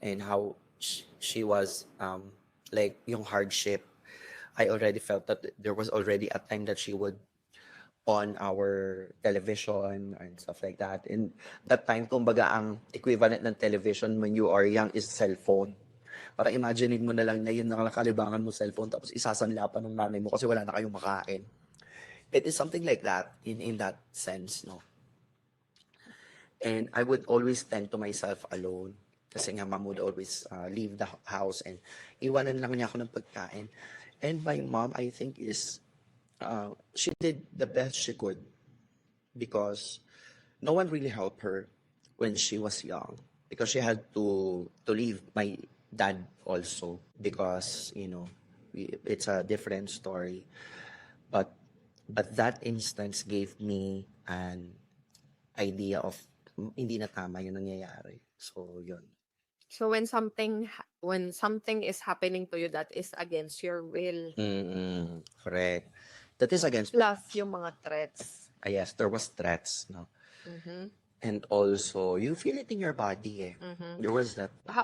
and how she was, like yung hardship. I already felt that there was already a time that she would on our television and stuff like that. And that time, kumbaga, ang equivalent ng television when you are young is cellphone. Para imaginein mo na lang na yun nakalibangan mo cellphone tapos isasanla pa ng nanay mo kasi wala na kayong makain. It is something like that in that sense, no? And I would always tend to myself alone. Kasi nga mom would always leave the house and iwanan lang niya ako ng pagkain. And my mom, I think, she did the best she could because no one really helped her when she was young because she had to leave my dad also because it's a different story, but that instance gave me an idea of hindi na tama yung nangyayari, so yun. So when something is happening to you that is against your will, Correct, that is against plus yung mga threats. yes, there was threats, no, Mhm. and also you feel it in your body, eh. Mhm. There was that How